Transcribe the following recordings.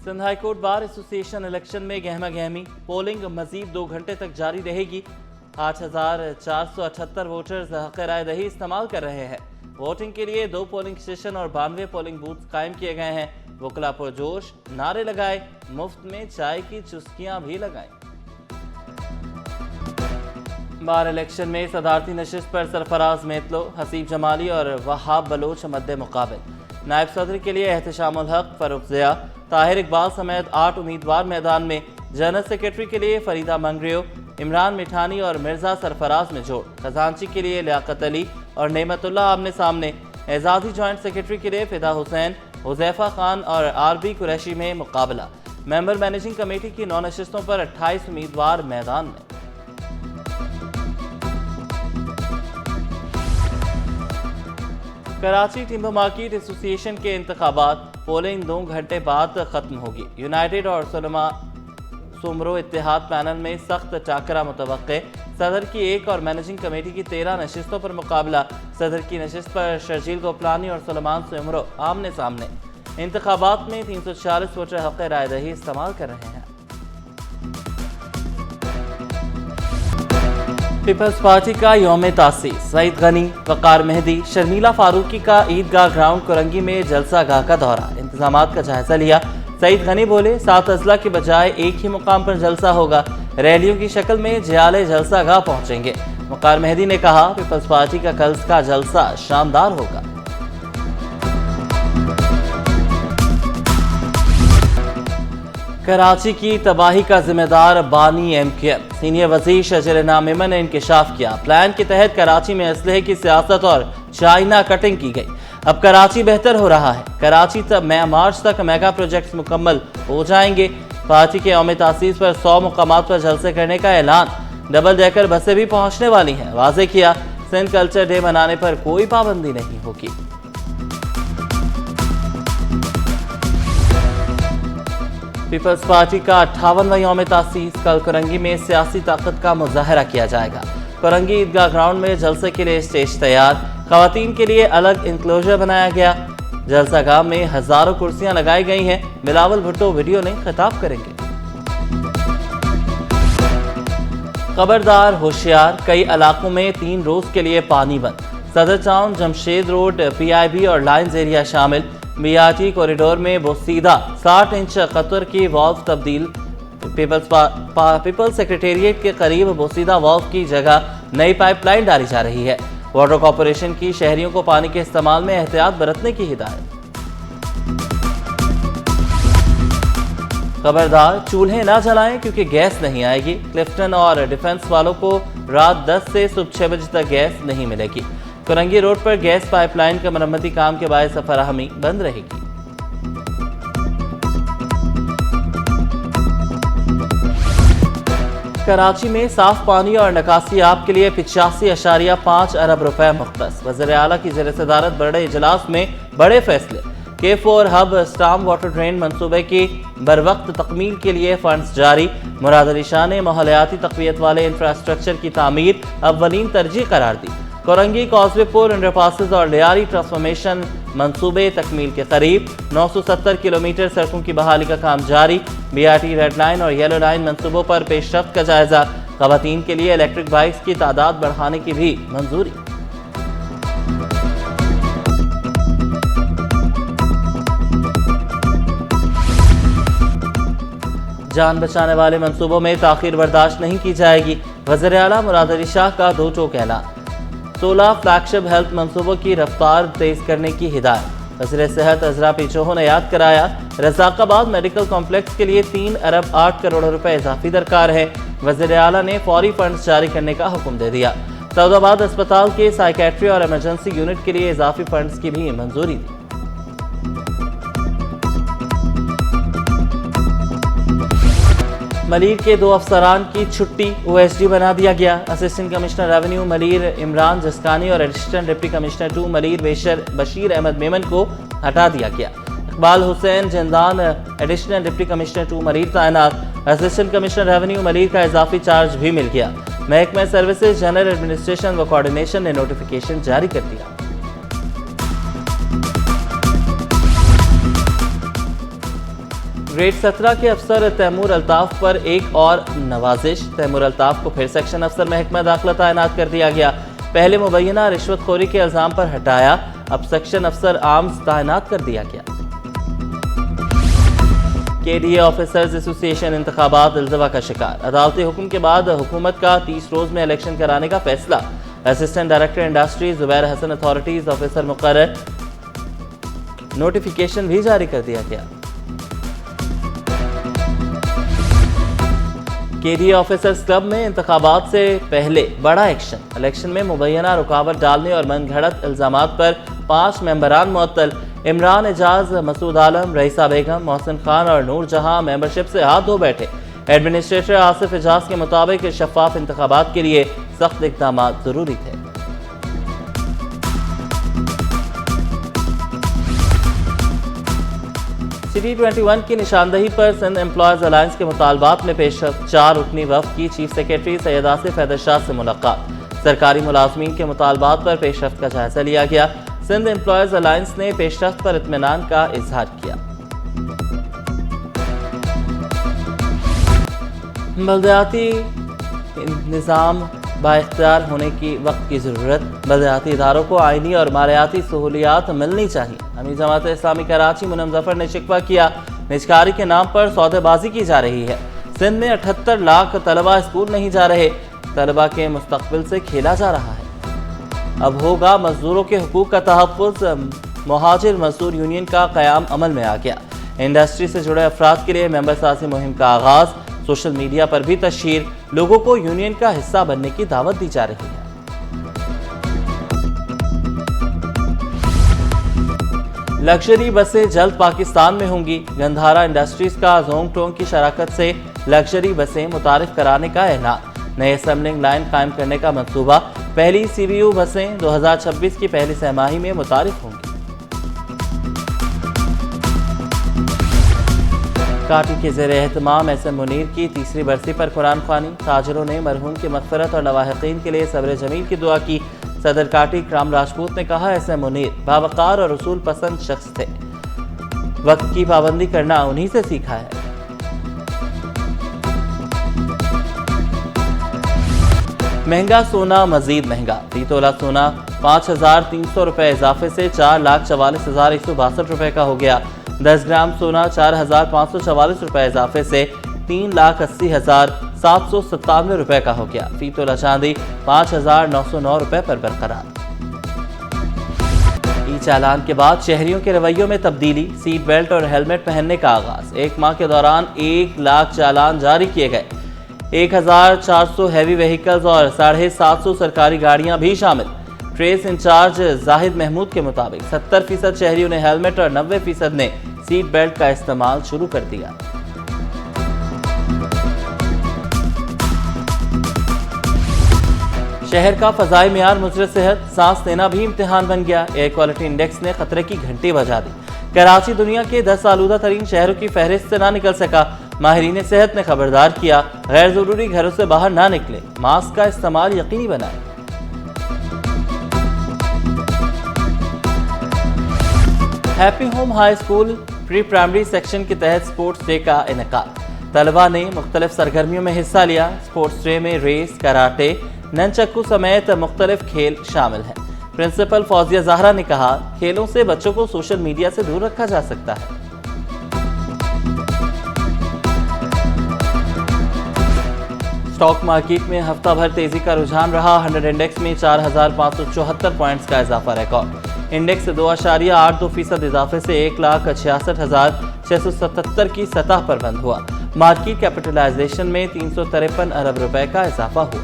Sindh high court bar association election में गहमा गहमी, polling मजीद 2 घंटे तक जारी रहेगी। 8,478 वोटर्स हक़ राय दही इस्तेमाल कर रहे हैं। वोटिंग के लिए 2 पोलिंग स्टेशन और 92 पोलिंग बूथ कायम किए गए हैं। वकला पुरजोश नारे लगाए, मुफ्त में चाय की चुस्कियां भी लगाई। बार इलेक्शन में सदारती नशिस्त पर सरफराज मेतलो, हसीब जमाली और वहाब बलोच मद्दे मुकाबिल। नायब सदर के लिए एहतशामुल हक, फरूख ज़िया, ताहिर इकबाल समेत 8 उम्मीदवार मैदान में। जनरल सेक्रेटरी के लिए फरीदा मंगरियो, इमरान मिठानी और मिर्जा सरफराज में जोड़। खजांची के लिए लियाकत अली और नेमतुल्लाह आमने सामने। एजाजी जॉइंट सेक्रेटरी के लिए फिदा हुसैन, हुजैफा खान और आरबी कुरैशी में मुकाबला। मेंबर मैनेजिंग कमेटी की 9 नशिस्तों पर 28 उम्मीदवार मैदान में। कराची टिम्बर मार्केट एसोसिएशन के इंतखाबात, पोलिंग 2 घंटे बाद खत्म होगी। यूनाइटेड और सुमरो इत्तेहाद पैनल में सख्त टाकरा मुतवक्के। सदर की 1 और मैनेजिंग कमेटी की 13 नशिस्तों पर मुकाबला। सदर की नशिस्त पर शर्जील गोपलानी और सुलेमान सुमरो आमने सामने। इंतखाबात में 340 वोटर हक़ राय दही इस्तेमाल कर रहे हैं। पीपल्स पार्टी का यौम तासीस, सईद गनी, वकार मेहदी, शर्मिला फारूकी का ईदगाह ग्राउंड कोरंगी में जलसा गाह का दौरा। इंतजामात का जायजा लिया। सईद गनी बोले, 7 अजला के बजाय एक ही मुकाम पर जलसा होगा। रैलियों की शक्ल में जियाले जलसा गाह पहुंचेंगे। वकार मेहदी ने कहा, पीपल्स पार्टी का कल का जलसा शानदार होगा। कराची की तबाही का जिम्मेदार बानी MQM, सीनियर वजीर शजर नामिमन ने इंकशाफ किया। प्लान के तहत कराची में असलहे की सियासत और चाइना कटिंग की गई। अब कराची बेहतर हो रहा है। कराची मार्च तक मेगा प्रोजेक्ट्स मुकम्मल हो जाएंगे। पार्टी के यौम तासीस पर 100 मुकामात पर जलसे करने का ऐलान। डबल डेकर बसें भी पहुंचने वाली हैं। वाज़े किया, सिंध कल्चर डे मनाने पर कोई पाबंदी नहीं होगी। पीपल्स पार्टी का 58वां यौम तासीस, कल कोरंगी में सियासी ताकत का मुजाहरा किया जाएगा। कोरंगी ईदगाह ग्राउंड में जलसे के लिए स्टेज तैयार। खवातीन के लिए अलग इंक्लोजर बनाया गया। जलसा गाह में हजारों कुर्सियां लगाई गई हैं। बिलावल भुट्टो वीडियो ने खिताब करेंगे। खबरदार, होशियार, कई इलाकों में 3 रोज के लिए पानी बंद। सदर टाउन, जमशेद रोड, PIB और लाइन्स एरिया शामिल। BRT कॉरिडोर में बोसीदा 60 इंच कतर की वाल्व तब्दील। पीपल्स सेक्रेटेरिएट के करीब बोसीदा वाल्व की जगह नई पाइपलाइन डाली जा रही है। वाटर कॉर्पोरेशन की शहरियों को पानी के इस्तेमाल में एहतियात बरतने की हिदायत। खबरदार, चूल्हे ना जलाएं क्योंकि गैस नहीं आएगी। क्लिफ्टन और डिफेंस वालों को रात 10 से सुबह 6 बजे तक गैस नहीं मिलेगी। कोरंगी रोड पर गैस पाइपलाइन के मरम्मती काम के बायस फराहमी बंद रहेगी। कराची में साफ पानी और निकासी आब के लिए 85.5 अरब रुपए मुख्तस। वज़ीर आला की ज़ेर सदारत बड़े इजलास में बड़े फैसले। K4 हब स्टाम वाटर ड्रेन मंसूबे की बरवक्त तकमील के लिए फंड्स जारी। मुराद अली शाह ने माहौलियाती तक़वियत वाले इंफ्रास्ट्रक्चर की तामीर अव्वलीन तरजीह करार दी। कोरंगी कॉजवे पुल, अंडरपासेस और लियारी ट्रांसफॉर्मेशन मंसूबे तकमील के करीब। 970 किलोमीटर सड़कों की बहाली का काम जारी। BRT रेड लाइन और येलो लाइन मंसूबों पर पेशरफ्त का जायजा। खवातीन के लिए इलेक्ट्रिक बाइक्स की तादाद बढ़ाने की भी मंजूरी। जान बचाने वाले मंसूबों में ताखीर बर्दाश्त नहीं की जाएगी। वज़ीर आला मुराद अली शाह का 2 टोक ऐलान। 16 फ्लैगशिप हेल्थ मंसूबों की रफ्तार तेज करने की हिदायत। वज़ीर सेहत अजरा पिचोहो ने याद कराया, रज़ाकाबाद मेडिकल कॉम्प्लेक्स के लिए 3 अरब 8 करोड़ रुपए इजाफी दरकार है। वज़ीर आला ने फौरी फंड्स जारी करने का हुक्म दे दिया। सऊदाबाद अस्पताल के साइकेट्री और इमरजेंसी यूनिट के लिए इजाफी फंड्स की भी मंजूरी दी। मलीर के 2 अफसरान की छुट्टी, OSD बना दिया गया। Assistant commissioner revenue Malir Imran Jaskani और additional deputy commissioner 2 Malir Bashir Ahmed Memon को हटा दिया गया। Iqbal Hussain Jindan additional deputy commissioner 2 Malir तैनात। असिस्टेंट कमिश्नर रेवेन्यू मलीर का इजाफी चार्ज भी मिल गया। महकमा सर्विसेज, जनरल एडमिनिस्ट्रेशन व कोऑर्डिनेशन ने नोटिफिकेशन जारी कर दिया। ग्रेड 17 के अफसर तैमूर अल्ताफ पर एक और नवाजिश। तैमूर अल्ताफ को फिर सेक्शन अफसर महकमा दाखिला तैनात कर दिया गया। पहले मुबैना रिश्वतखोरी के इल्जाम पर हटाया, अब सेक्शन अफसर आर्म्स तैनात कर दिया गया। KDA ऑफिसर्स एसोसिएशन इंतखाबात इल्तवा का शिकार। अदालती हुक्म के बाद हुकूमत का 30 रोज में इलेक्शन कराने का फैसला। Assistant director industry Zubair Hassan authorities officer मुकर्रर, नोटिफिकेशन भी जारी कर दिया गया। KDA ऑफिसर्स क्लब में इंतखाबात से पहले बड़ा एक्शन। इलेक्शन में मुबैना रुकावट डालने और मनगढ़ंत इल्जामात पर 5 मेंबरान मुअत्तल। इमरान एजाज, मसूद आलम, रईसा बेगम, मोहसिन खान और नूर जहां मेंबरशिप से हाथ धो बैठे। एडमिनिस्ट्रेटर आसिफ एजाज के मुताबिक शफाफ इंतखाबात के लिए सख्त इक़दाम जरूरी थे। CD21 की निशानदही पर सिंध एम्प्लॉयज अलायंस के मुतालबात में पेशरफ्त। 4 रुकनी वफ़द की चीफ सेक्रेटरी सैयद आसिफ हैदर शाह से मुलाकात। सरकारी मुलाजमीन के मुतालबात पर पेशरफ्त का जायजा लिया गया। सिंध एम्प्लॉयज अलायंस ने पेशरफ्त पर इत्मीनान का इजहार किया। बल्दियाती निज़ाम बाइख्तियार होने की वक्त की ज़रूरत। बल्दियाती इदारों को आइनी और मालियाती सहूलियात मिलनी चाहिए। अमीर जमात इस्लामी कराची मुनम जफर ने शिकवा किया, निजकारी के नाम पर सौदेबाजी की जा रही है। सिंध में 78 लाख तलबा स्कूल नहीं जा रहे। तलबा के मुस्तकबिल से खेला जा रहा है। अब होगा मजदूरों के हुकूक का तहफ़्फ़ुज़। मुहाजिर मजदूर यूनियन का क़याम अमल में आ गया। इंडस्ट्री से जुड़े अफराद के लिए मेंबर साज़ी मुहिम का आगाज़। सोशल मीडिया पर भी तशहीर। लोगों को यूनियन का हिस्सा बनने की दावत दी जा रही है। लग्जरी बसें जल्द पाकिस्तान में होंगी। गंधारा इंडस्ट्रीज का जोंग टोंग की शराकत से लग्जरी बसें मुतारिफ कराने का ऐलान। नए असेंबलिंग लाइन कायम करने का मंसूबा। पहली CBU बसें 2026 की पहली सहमाही में मुतारिफ होंगी। काटी के ज़ेर एहतमाम SM मुनीर की तीसरी बरसी पर कुरान ख्वानी। ताजरों ने मरहूम की मग़फ़िरत और लवाहिकीन के लिए सब्र जमील की दुआ की। सदर काटी इकराम राजपूत ने कहा, SM मुनीर बावक़ार और उसूल पसंद शख्स थे। वक्त की पाबंदी करना उन्हीं से सीखा है। महंगा सोना मजीद महंगा। फी तोला सोना 5,300 रुपये इजाफे से 4,44,162 रुपये का हो गया। 10 ग्राम सोना 4,544 रुपये इजाफे से 3,80,797 रुपये का हो गया। फी तोला चांदी 5,909 रुपये पर बरकरार। ई चालान के बाद शहरियों के रवैयों में तब्दीली। सीट बेल्ट और हेलमेट पहनने का आगाज। 1 माह के दौरान 1 लाख चालान जारी किए गए। 1,400 हैवी व्हीकल्स और 750 सरकारी गाड़ियां भी शामिल। ट्रेस इंचार्ज जाहिद महमूद के मुताबिक 70% शहरियों ने हेलमेट और 90% ने सीट बेल्ट का इस्तेमाल शुरू कर दिया। शहर का फजाई मियार मुजर सेहत। सांस लेना भी इम्तिहान बन गया। एयर क्वालिटी इंडेक्स ने खतरे की घंटी बजा दी। कराची दुनिया के 10 आलूदा तरीन शहरों की फहरिस्त से ना निकल सका। माहिरीन सेहत ने खबरदार किया, गैर जरूरी घरों से बाहर ना निकले। मास्क का इस्तेमाल यकीनी बनाएं। Happy home high school pre primary section के तहत स्पोर्ट्स डे का इनेकाद। तलबा ने मुख्तलिफ सरगर्मियों में हिस्सा लिया। स्पोर्ट्स डे में रेस, कराटे, ननचक्कू समेत मुख्तलिफ खेल शामिल हैं। प्रिंसिपल फौजिया ज़हरा ने कहा, खेलों से बच्चों को सोशल मीडिया से दूर रखा जा सकता है। स्टॉक मार्केट में हफ्ता भर तेजी का रुझान रहा। 100 इंडेक्स में 4,574 पॉइंट्स का इजाफा रिकॉर्ड। इंडेक्स 2.82% इजाफे से 1,66,677 की सतह पर बंद हुआ। मार्केट कैपिटलाइजेशन में 353 अरब रुपए का इजाफा हुआ।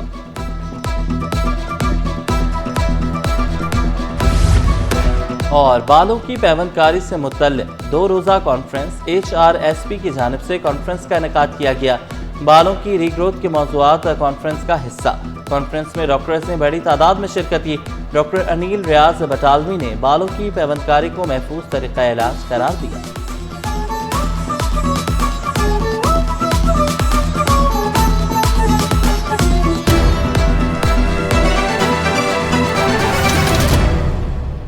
और बालों की पैवंदकारी से मुतल्लिक 2 रोज़ा कॉन्फ्रेंस HRSP की जानिब से कॉन्फ्रेंस का इनेकाद किया गया। बालों की रीग्रोथ के मौज़ूआत कॉन्फ्रेंस का हिस्सा। कॉन्फ्रेंस में डॉक्टर्स ने बड़ी तादाद में शिरकत की। डॉक्टर अनिल रियाज बटालवी ने बालों की पैवंदकारी को महफूज तरीक़ा इलाज करार दिया।